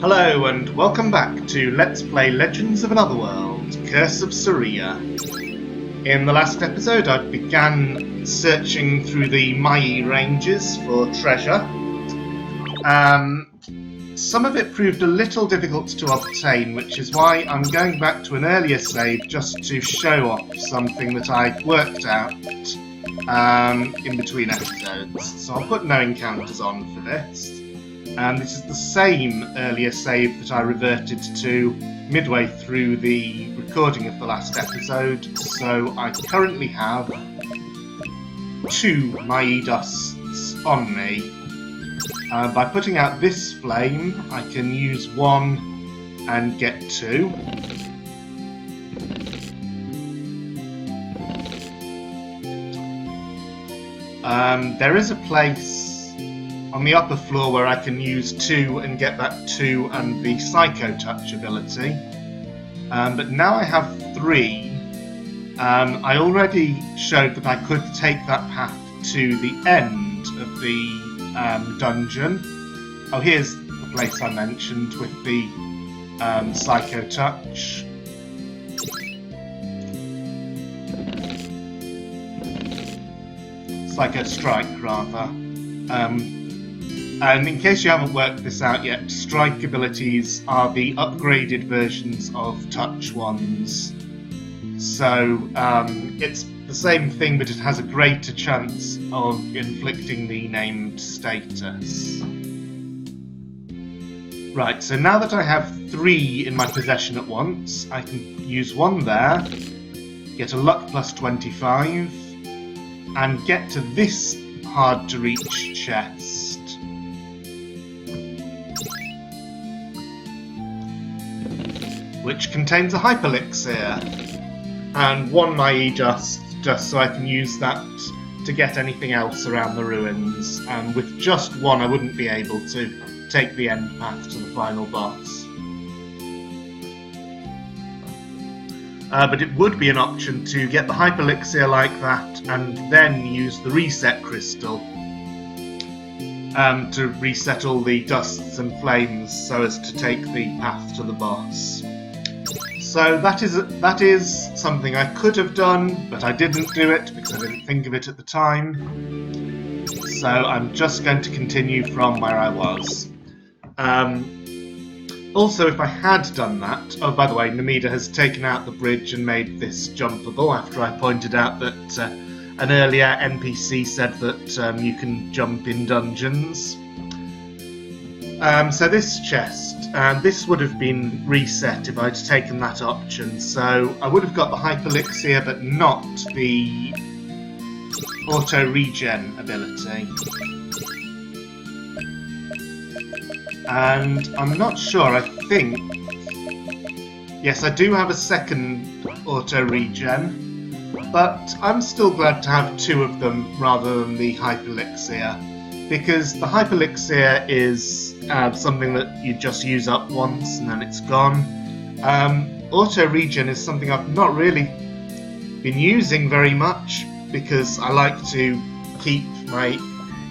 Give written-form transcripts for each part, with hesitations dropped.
Hello and welcome back to Let's Play Legends of Another World, Curse of Saria. In the last episode I began searching through the Mai ranges for treasure. Some of it proved a little difficult to obtain, which is why I'm going back to an earlier save just to show off something that I worked out in between episodes. So I'll put no encounters on for this. And this is the same earlier save that I reverted to midway through the recording of the last episode, so I currently have 2 Mai dusts on me. By putting out this flame, I can use 1 and get 2. There is a place on the upper floor where I can use 2 and get that 2 and the Psycho Touch ability. But now I have 3. I already showed that I could take that path to the end of the dungeon. Oh, here's the place I mentioned with the Psycho Touch. Psycho Strike, rather. And in case you haven't worked this out yet, strike abilities are the upgraded versions of touch ones. So it's the same thing, but it has a greater chance of inflicting the named status. Right, so now that I have 3 in my possession at once, I can use 1 there, get a luck plus 25, and get to this hard to reach chest. Which contains a hyperelixir, and 1 Mai dust, just so I can use that to get anything else around the ruins. And with just 1 I wouldn't be able to take the end path to the final boss. But it would be an option to get the hyperelixir like that and then use the reset crystal to reset all the dusts and flames so as to take the path to the boss. So that is something I could have done, but I didn't do it because I didn't think of it at the time. So I'm just going to continue from where I was. Also, if I had done that... Oh, by the way, Namida has taken out the bridge and made this jumpable after I pointed out that an earlier NPC said that you can jump in dungeons. So this chest, this would have been reset if I'd taken that option, so I would have got the hyperelixir but not the auto-regen ability. And I'm not sure, I think... Yes, I do have a second auto-regen, but I'm still glad to have 2 of them rather than the hyperelixir, because the hyperelixir is something that you just use up once and then it's gone. Auto-regen is something I've not really been using very much, because I like to keep my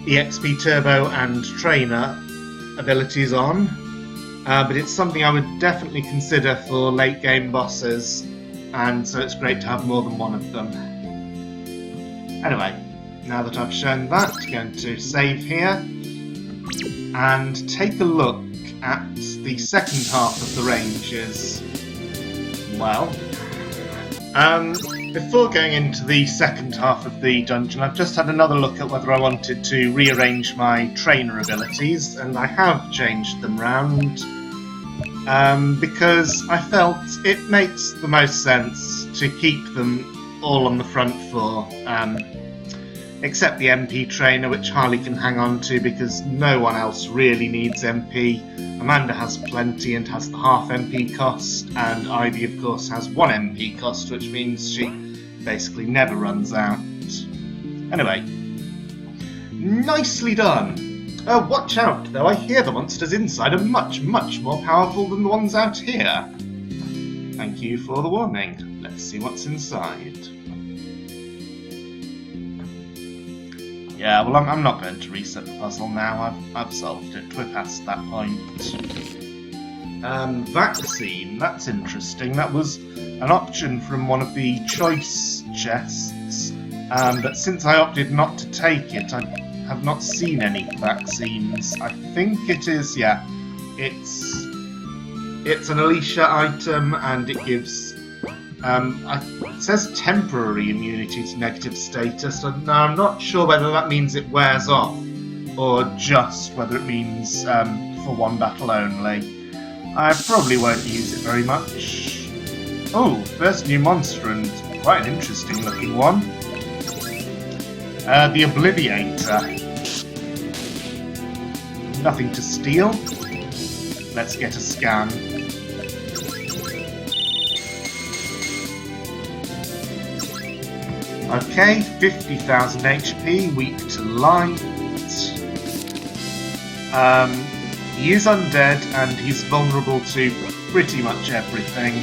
EXP Turbo and Trainer abilities on, but it's something I would definitely consider for late game bosses, and so it's great to have more than 1 of them. Anyway, now that I've shown that, I'm going to save here and take a look at the second half of the ranges. Well, before going into the second half of the dungeon, I've just had another look at whether I wanted to rearrange my trainer abilities, and I have changed them round, because I felt it makes the most sense to keep them all on the front 4, except the MP trainer, which Harley can hang on to because no one else really needs MP. Amanda has plenty and has the half MP cost, and Ivy of course has 1 MP cost, which means she basically never runs out. Anyway, nicely done! Oh, watch out though, I hear the monsters inside are much, much more powerful than the ones out here. Thank you for the warning. Let's see what's inside. Yeah, well, I'm not going to reset the puzzle now. I've solved it. We're past that point. Vaccine, that's interesting. That was an option from one of the choice chests, but since I opted not to take it, I have not seen any vaccines. I think it is, yeah, it's an Alicia item, and it gives, it says temporary immunity to negative status. Now I'm not sure whether that means it wears off, or just whether it means for one battle only. I probably won't use it very much. Oh, first new monster, and quite an interesting looking one. The Obliviator. Nothing to steal. Let's get a scan. Okay, 50,000 HP, weak to light. He is undead, and he's vulnerable to pretty much everything.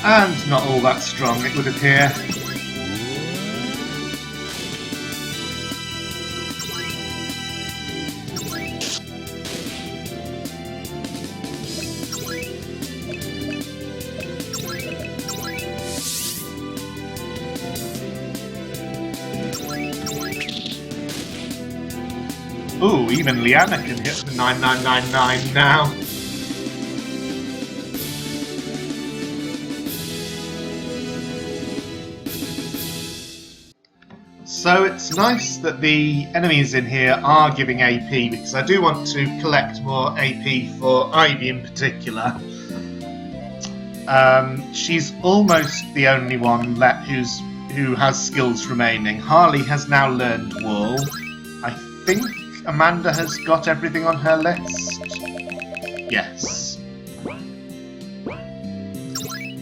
And not all that strong, it would appear. Ooh, even Liana can hit the 9999 now. So it's nice that the enemies in here are giving AP, because I do want to collect more AP for Ivy in particular. She's almost the only one left who has skills remaining. Harley has now learned Wall. I think Amanda has got everything on her list. Yes.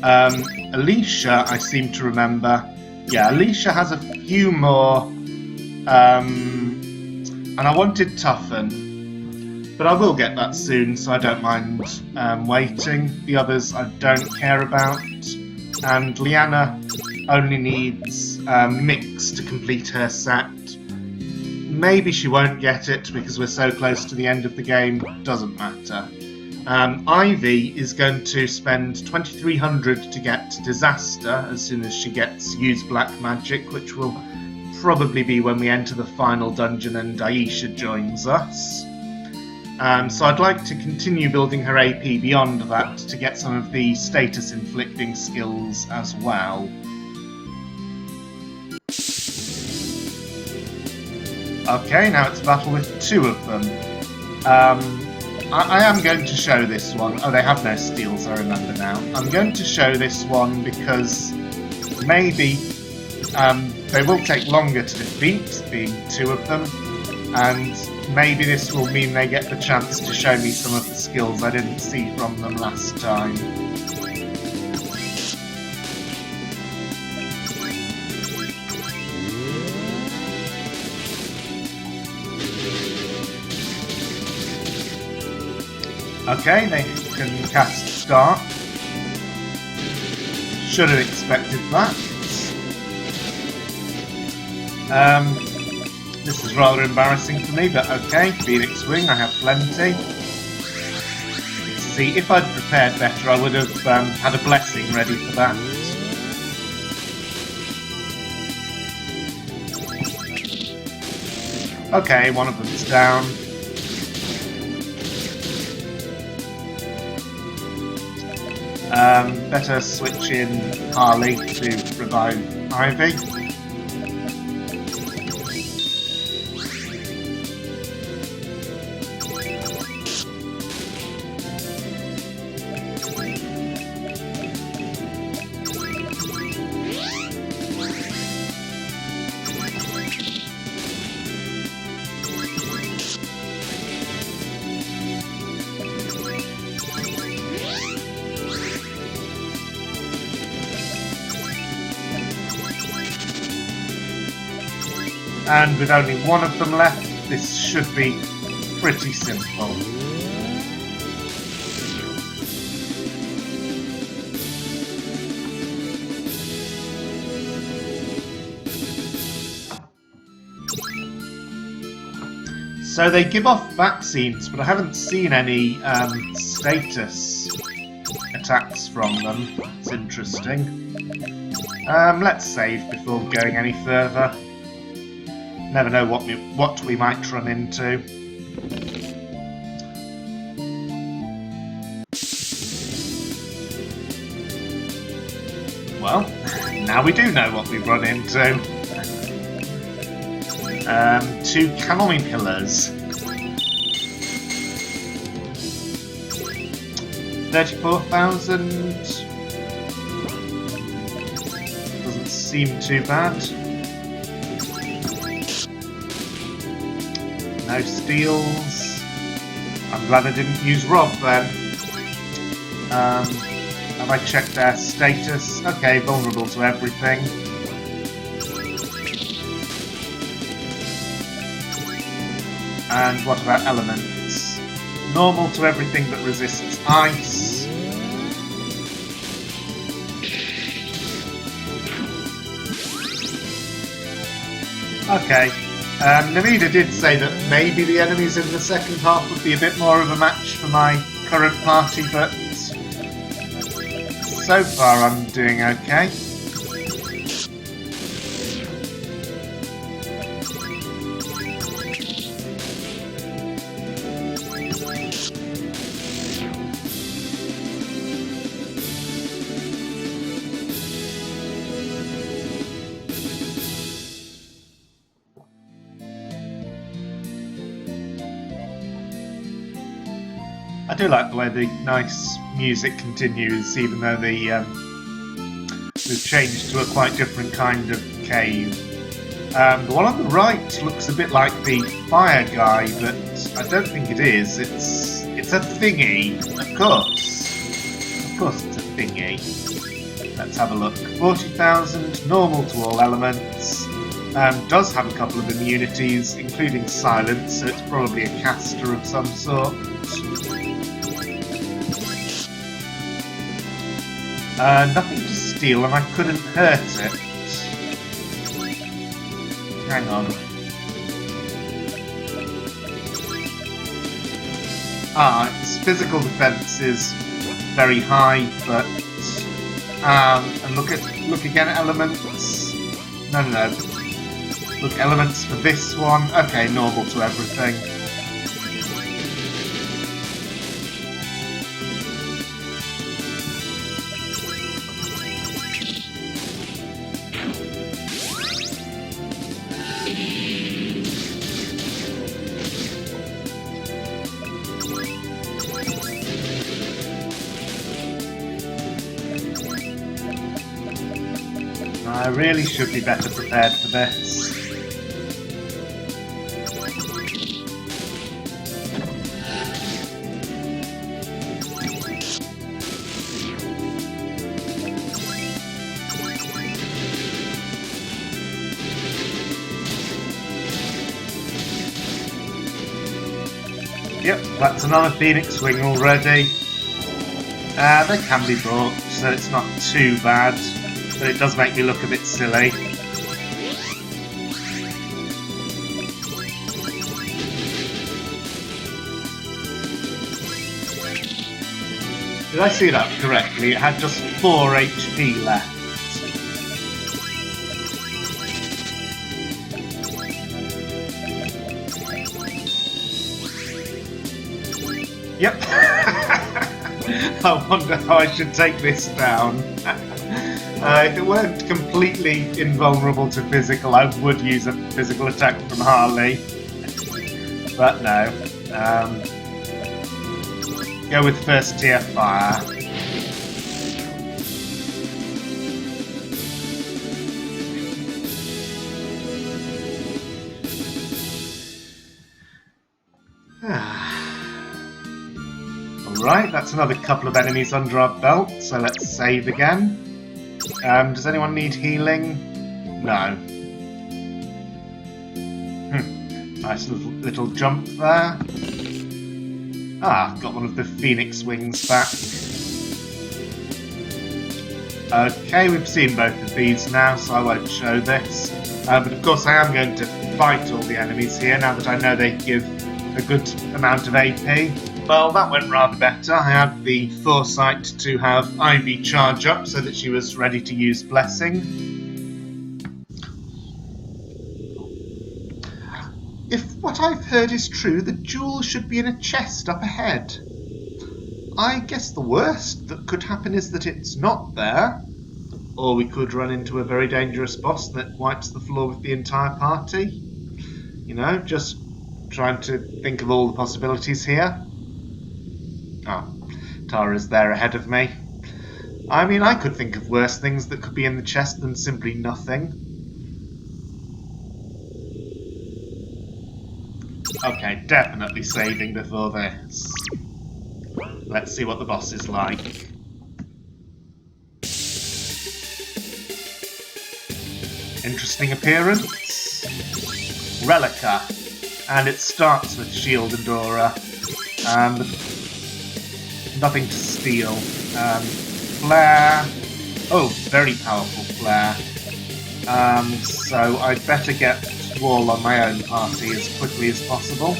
Alicia, I seem to remember. Yeah, Alicia has a few more. And I wanted Toughen, but I will get that soon, so I don't mind waiting. The others I don't care about. And Liana only needs Mix to complete her set. Maybe she won't get it because we're so close to the end of the game. Doesn't matter. Ivy is going to spend 2,300 to get Disaster as soon as she gets Use Black Magic, which will probably be when we enter the final dungeon and Aisha joins us. So I'd like to continue building her AP beyond that to get some of the status inflicting skills as well. Okay, now it's a battle with two of them. I am going to show this one. Oh, they have no steals, I remember now. I'm going to show this one because maybe they will take longer to defeat, being two of them, and maybe this will mean they get the chance to show me some of the skills I didn't see from them last time. Okay, they can cast Dark. Should have expected that. This is rather embarrassing for me, but okay. Phoenix Wing, I have plenty. See, if I'd prepared better, I would have had a blessing ready for that. Okay, one of them's down. Better switch in Harley to revive Ivy. And with only one of them left, this should be pretty simple. So they give off vaccines, but I haven't seen any status attacks from them. It's interesting. Let's save before going any further. Never know what we might run into. Well, now we do know what we've run into. 2 Kalmi pillars. 34,000. Doesn't seem too bad. No steals. I'm glad I didn't use Rob then. Have I checked their status? Okay, vulnerable to everything. And what about elements? Normal to everything that resists ice. Okay. Namida did say that maybe the enemies in the second half would be a bit more of a match for my current party, but so far I'm doing okay. I do like the way the nice music continues, even though we've changed to a quite different kind of cave. The one on the right looks a bit like the fire guy, but I don't think it is. It's a thingy, of course. Of course it's a thingy. Let's have a look. 40,000, normal to all elements. Does have a couple of immunities, including silence, so it's probably a caster of some sort. Nothing to steal, and I couldn't hurt it. Hang on. Its physical defense is very high, but and look again at elements. No. Look, elements for this one. Okay, normal to everything. I really should be better prepared for this. Yep, that's another Phoenix Wing already. They can be bought, so it's not too bad. But it does make me look a bit silly. Did I see that correctly? It had just 4 HP left. Yep. I wonder how I should take this down. If it weren't completely invulnerable to physical, I would use a physical attack from Harley. But no. Go with first tier fire. Alright, that's another couple of enemies under our belt, so let's save again. Does anyone need healing? No. Nice little jump there. Ah, got one of the Phoenix wings back. Okay, we've seen both of these now, so I won't show this. But of course I am going to fight all the enemies here, now that I know they give a good amount of AP. Well, that went rather better. I had the foresight to have Ivy charge up so that she was ready to use Blessing. If what I've heard is true, the jewel should be in a chest up ahead. I guess the worst that could happen is that it's not there. Or we could run into a very dangerous boss that wipes the floor with the entire party. You know, just trying to think of all the possibilities here. Oh, Tara's there ahead of me. I mean, I could think of worse things that could be in the chest than simply nothing. Okay, definitely saving before this. Let's see what the boss is like. Interesting appearance. Relica. And it starts with shield and aura. Nothing to steal. Flare. Oh, very powerful flare. So I'd better get Wall on my own party as quickly as possible.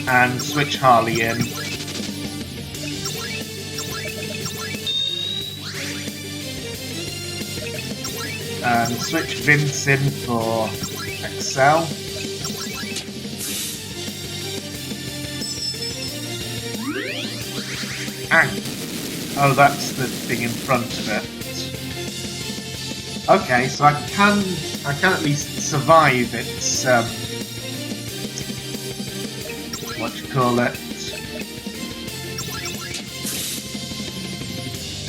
And switch Harley in. And switch Vince in for Excel. And oh, that's the thing in front of it. Okay, so I can at least survive its what you call it?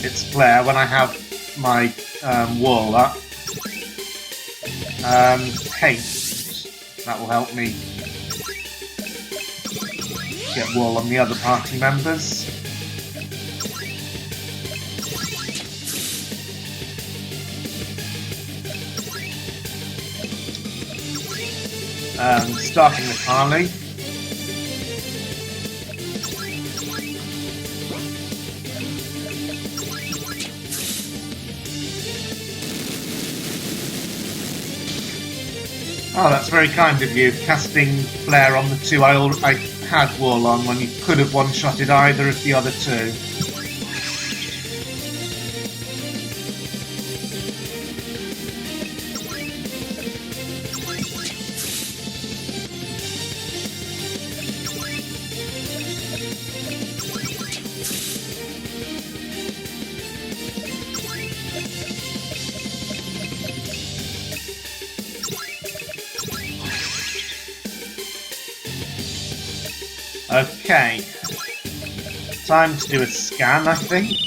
Its flare when I have my wall up. Haste. That will help me get wall on the other party members. Starting with Harley. Oh, that's very kind of you, casting Flare on the two I had Wall on when you could have one-shotted either of the other two. Okay, time to do a scan, I think.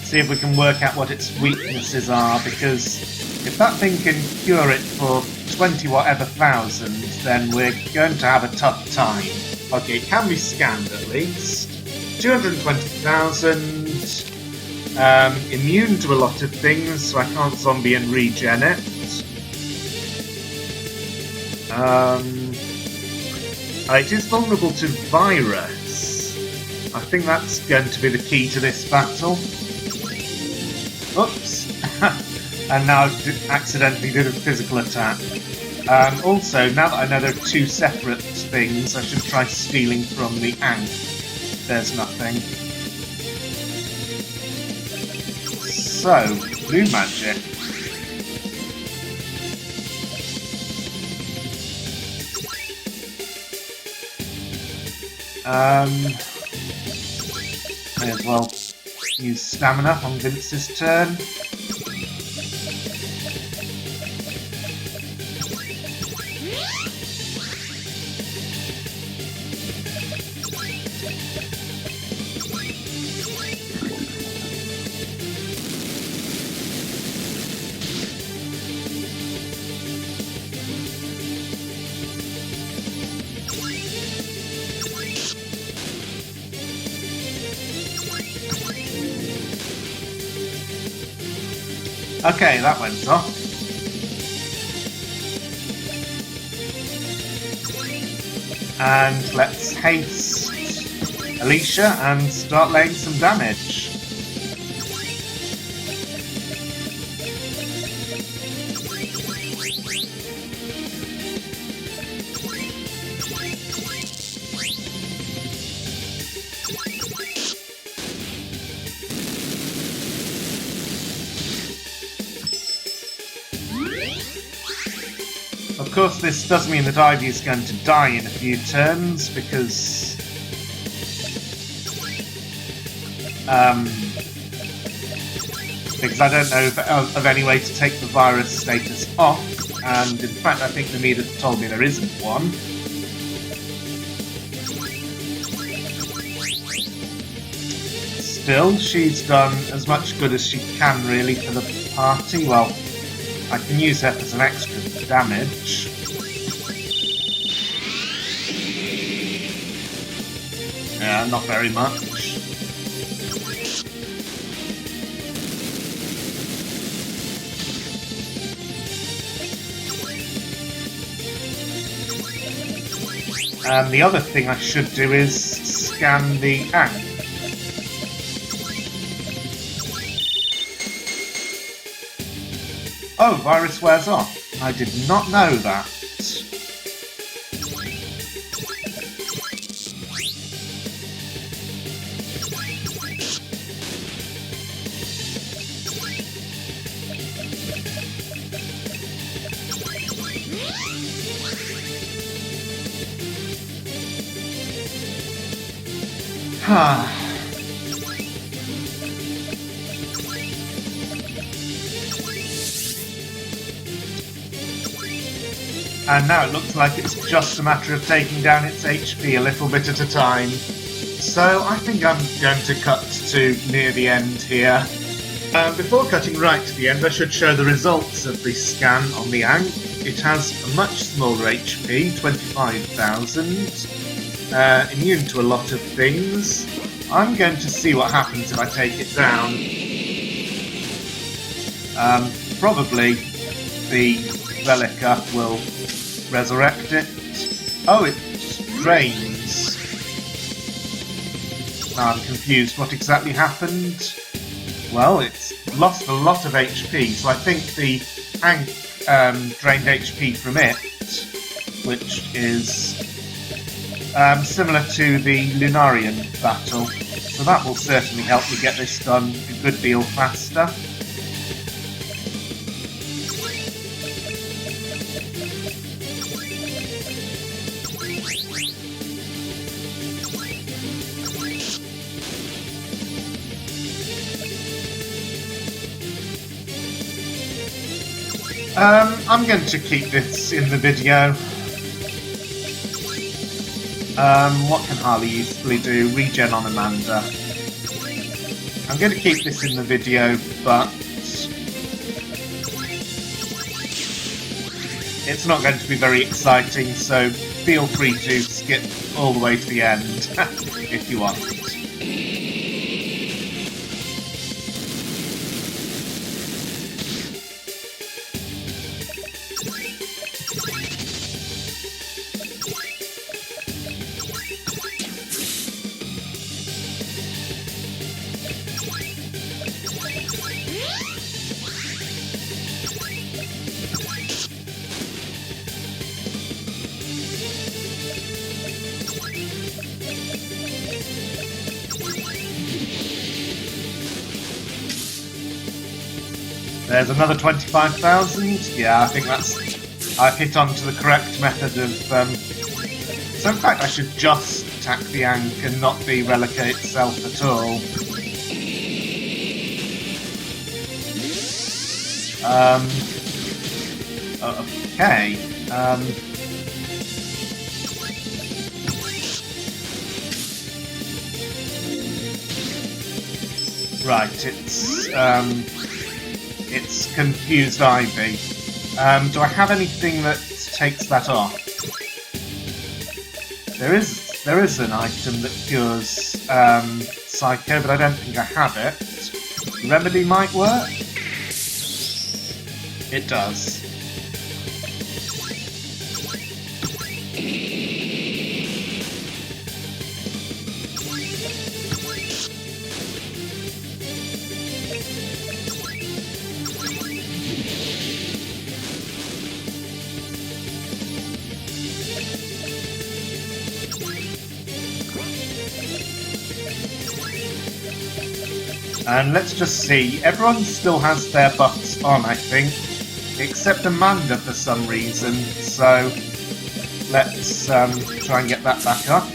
See if we can work out what its weaknesses are, because if that thing can cure it for 20 whatever thousand, then we're going to have a tough time. Okay, it can be scanned at least. 220,000. Immune to a lot of things, so I can't zombie and regen it. It is vulnerable to virus. I think that's going to be the key to this battle. Oops. And now I accidentally did a physical attack. Also, now that I know there are two separate things, I should try stealing from the Ankh. There's nothing. So, blue magic. May as well use stamina on Vince's turn. Okay, that went off. And let's haste Alicia and start laying some damage. Of course, this does mean that Ivy is going to die in a few turns, because I don't know of any way to take the virus status off, and in fact I think Namida told me there isn't one. Still, she's done as much good as she can really for the party. Well, I can use her for some extra damage. Yeah, not very much. And the other thing I should do is scan the ant. Oh, virus wears off. I did not know that. And now it looks like it's just a matter of taking down its HP a little bit at a time. So I think I'm going to cut to near the end here. Before cutting right to the end, I should show the results of the scan on the Ankh. It has a much smaller HP, 25,000, immune to a lot of things. I'm going to see what happens if I take it down. Probably the Relica will resurrect it. Oh, it drains. Now I'm confused. What exactly happened? Well, it's lost a lot of HP, so I think the Ankh drained HP from it, which is similar to the Lunarian battle. So that will certainly help me get this done a good deal faster. I'm going to keep this in the video. What can Harley usefully do? Regen on Amanda. I'm going to keep this in the video, but it's not going to be very exciting, so feel free to skip all the way to the end if you want. There's another 25,000. Yeah, I think I've hit onto the correct method of... So in fact I should just attack the Ankh and not the Relica itself at all. Okay. Right, it's confused Ivy. Do I have anything that takes that off? There is an item that cures Psycho, but I don't think I have it. Remedy might work? It does. And let's just see, everyone still has their buffs on, I think, except Amanda for some reason, so let's try and get that back up.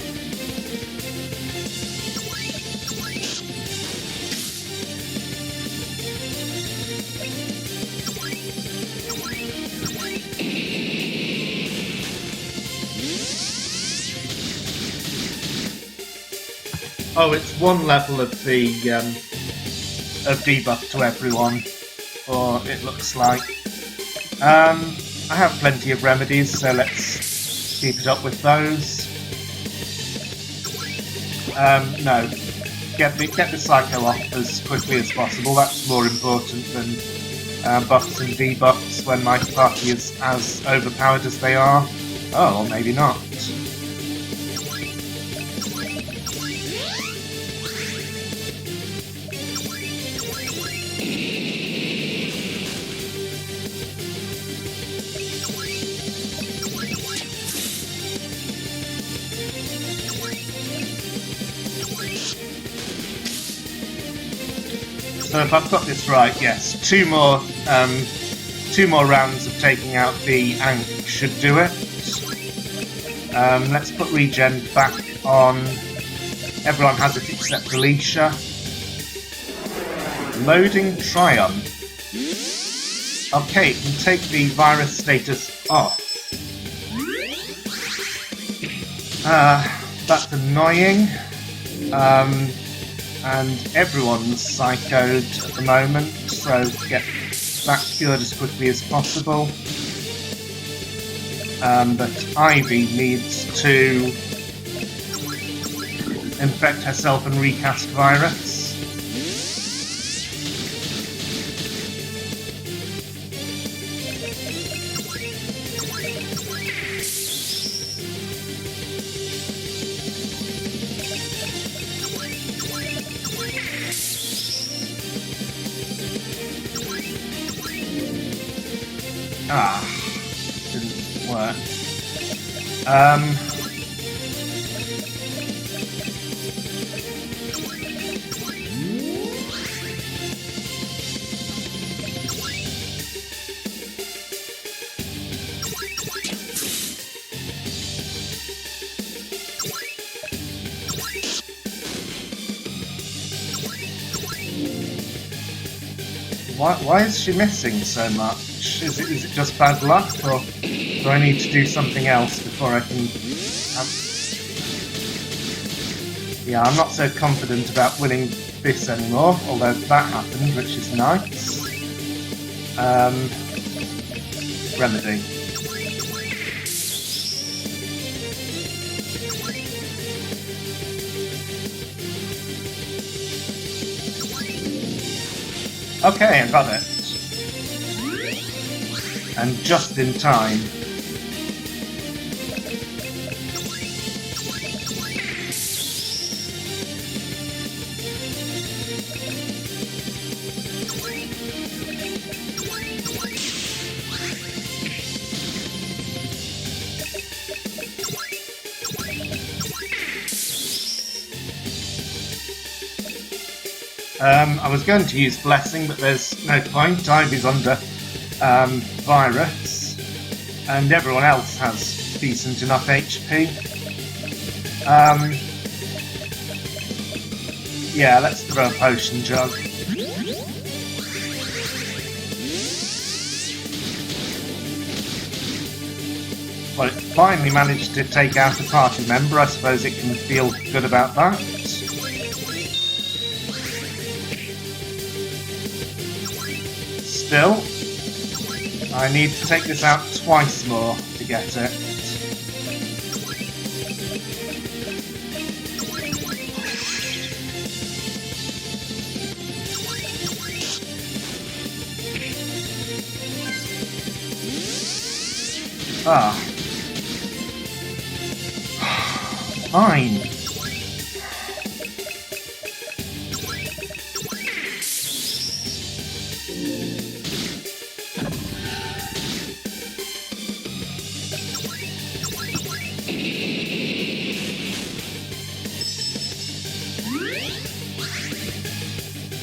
Oh, it's one level of the debuff to everyone, or it looks like. I have plenty of remedies, so let's keep it up with those. No, get the psycho off as quickly as possible. That's more important than buffs and debuffs when my party is as overpowered as they are. Oh, or maybe not. So if I've got this right, yes, two more rounds of taking out the Ankh should do it. Let's put regen back on. Everyone has it except Alicia. Loading Triumph. Okay, it can take the virus status off. That's annoying. And everyone's psychoed at the moment, so get that cured as quickly as possible. But Ivy needs to infect herself and recast virus. Didn't work. Why is she missing so much? Is it just bad luck, or do I need to do something else before I can... Yeah, I'm not so confident about winning this anymore, although that happened, which is nice. Remedy. Okay, I got it. And just in time. I was going to use Blessing, but there's no point. Ivy's under virus, and everyone else has decent enough HP. Yeah, let's throw a potion jug. Well, it finally managed to take out a party member. I suppose it can feel good about that. Still, I need to take this out twice more to get it. Ah. Fine.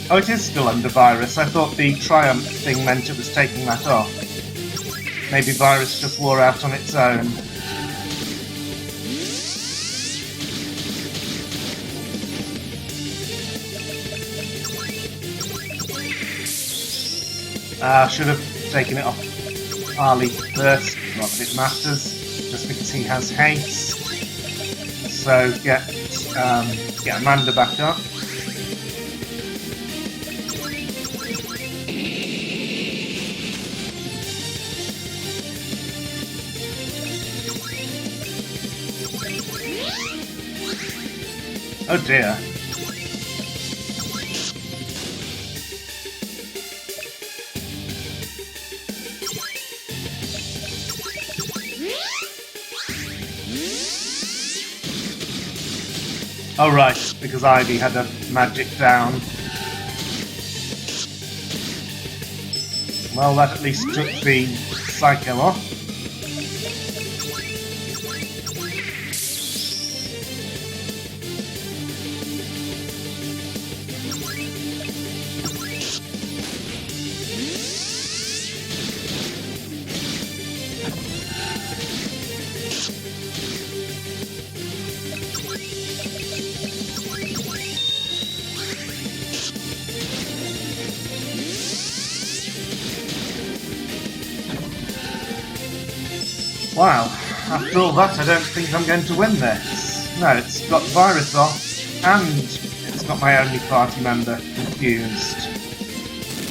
Oh, it is still under virus. I thought the Triumph thing meant it was taking that off. Maybe virus just wore out on its own. Should have taken it off Ali first. Not that it matters, just because he has haste. So get Amanda back up. Oh dear. Oh right, because Ivy had a magic down. Well, that at least took the Psycho off. Wow, after all that I don't think I'm going to win this. No, it's got virus off and it's got my only party member confused.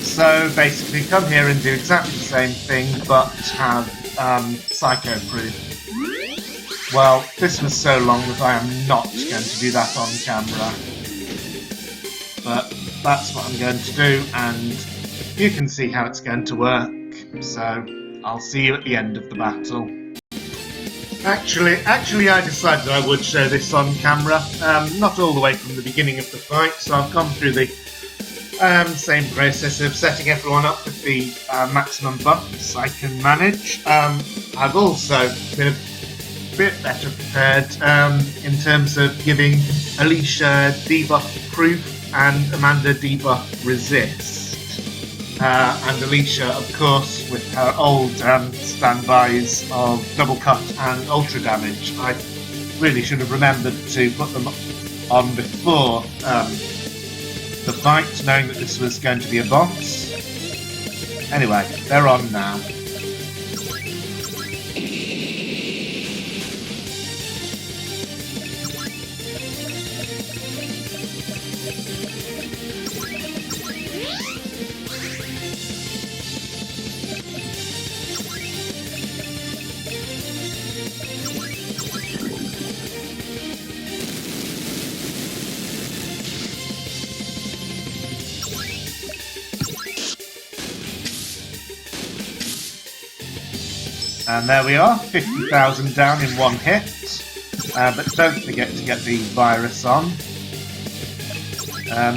So basically come here and do exactly the same thing but have Psycho proof. Well, this was so long that I am not going to do that on camera. But that's what I'm going to do and you can see how it's going to work. So I'll see you at the end of the battle. Actually, I decided I would show this on camera, not all the way from the beginning of the fight, so I've gone through the same process of setting everyone up with the maximum buffs I can manage. I've also been a bit better prepared in terms of giving Alicia debuff proof and Amanda debuff resist. And Alicia, of course, with her old standbys of double cut and ultra damage. I really should have remembered to put them on before the fight, knowing that this was going to be a boss. Anyway, they're on now. And there we are, 50,000 down in one hit. But don't forget to get the virus on.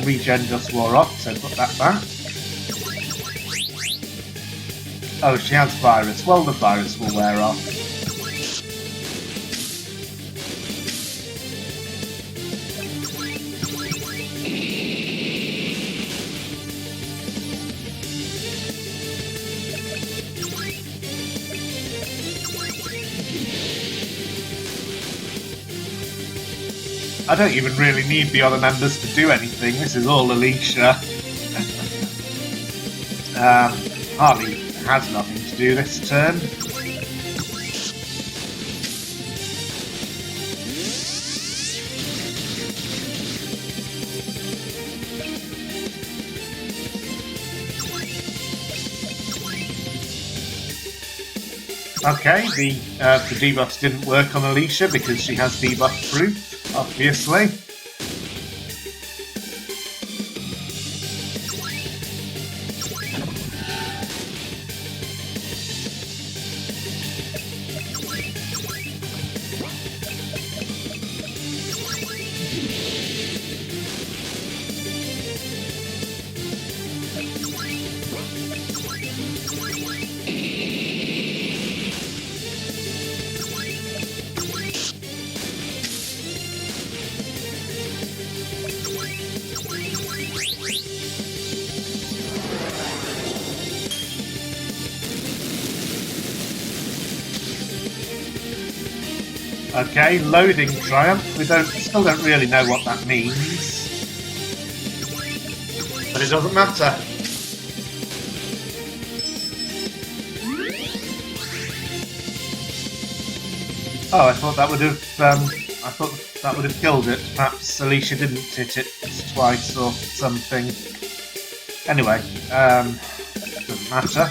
Regen just wore off, so put that back. Oh, she has virus. Well, the virus will wear off. I don't even really need the other members to do anything. This is all Alicia. Harley has nothing to do this turn. Okay, the debuffs didn't work on Alicia because she has debuff proof, obviously. Okay, loading triumph. We still don't really know what that means. But it doesn't matter. Oh, I thought that would have killed it. Perhaps Alicia didn't hit it twice or something. Anyway, doesn't matter.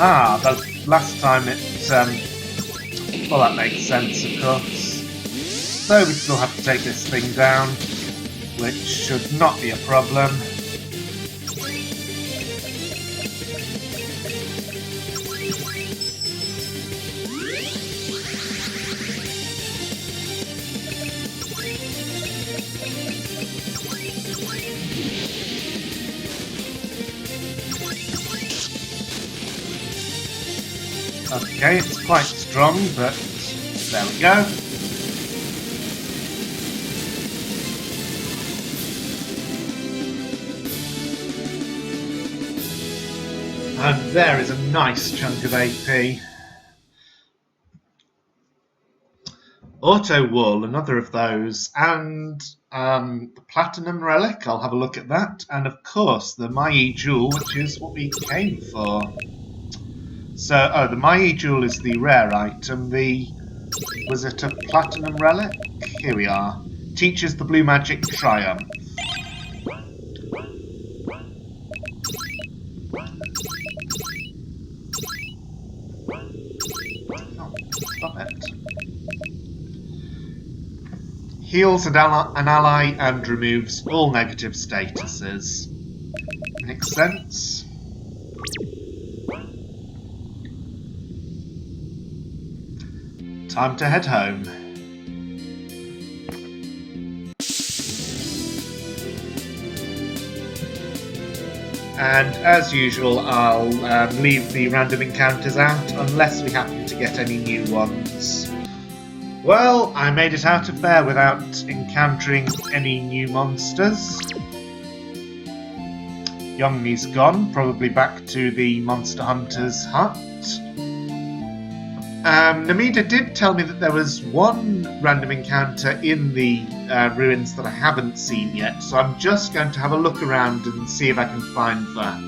Ah, the last time it, well, that makes sense, of course. So we still have to take this thing down, which should not be a problem. Okay, it's quite strong, but there we go. And there is a nice chunk of AP. Auto Wool, another of those, and the Platinum Relic, I'll have a look at that, and of course the Mai Jewel, which is what we came for. So, the Mai Jewel is the rare item. Was it a Platinum Relic? Here we are. Teaches the Blue Magic Triumph. Oh, stop it. Heals an ally and removes all negative statuses. Makes sense. Time to head home. And as usual, I'll leave the random encounters out unless we happen to get any new ones. Well, I made it out of there without encountering any new monsters. Youngmi's gone, probably back to the Monster Hunter's hut. Namida did tell me that there was one random encounter in the ruins that I haven't seen yet, so I'm just going to have a look around and see if I can find that.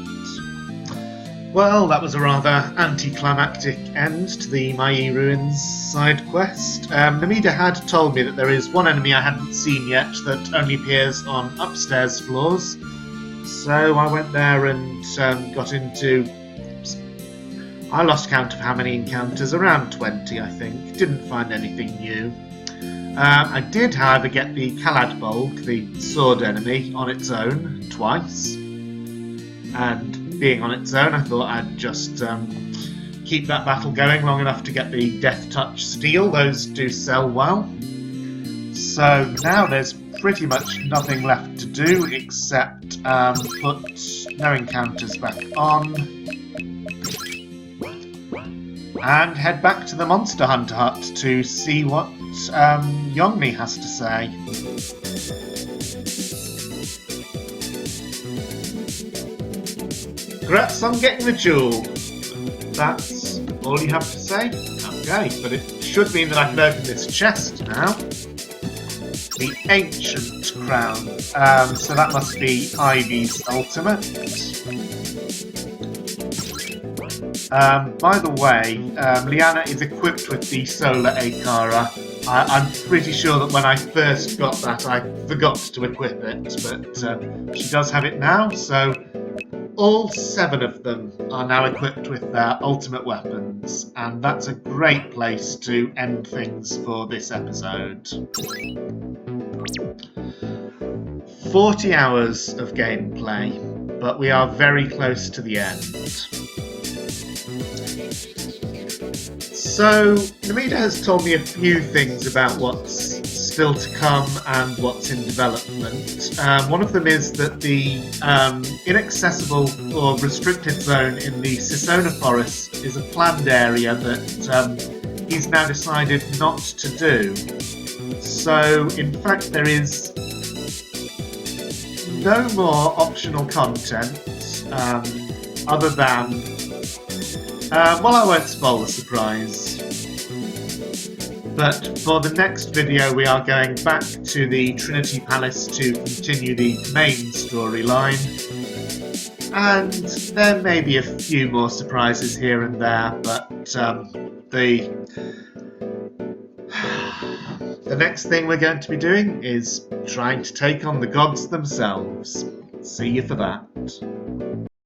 Well, that was a rather anticlimactic end to the Mai Ruins side quest. Namida had told me that there is one enemy I hadn't seen yet that only appears on upstairs floors, so I went there and got into... I lost count of how many encounters, around 20 I think. Didn't find anything new. I did, however, get the Kaladbolg, the sword enemy, on its own twice. And being on its own, I thought I'd just keep that battle going long enough to get the Death Touch steel. Those do sell well. So now there's pretty much nothing left to do except put no encounters back on. And head back to the Monster Hunter hut to see what Youngmi has to say. Congrats on getting the jewel. That's all you have to say? Okay, but it should mean that I can open this chest now. The Ancient Crown. So that must be Ivy's ultimate. By the way, Liana is equipped with the Solar Akara. I'm pretty sure that when I first got that I forgot to equip it, but she does have it now, so all 7 of them are now equipped with their ultimate weapons, and that's a great place to end things for this episode. 40 hours of gameplay, but we are very close to the end. So, Namida has told me a few things about what's still to come and what's in development. One of them is that the inaccessible or restricted zone in the Sisona Forest is a planned area that he's now decided not to do. So, in fact, there is no more optional content other than... well, I won't spoil the surprise. But for the next video, we are going back to the Trinity Palace to continue the main storyline. And there may be a few more surprises here and there, but the next thing we're going to be doing is trying to take on the gods themselves. See you for that.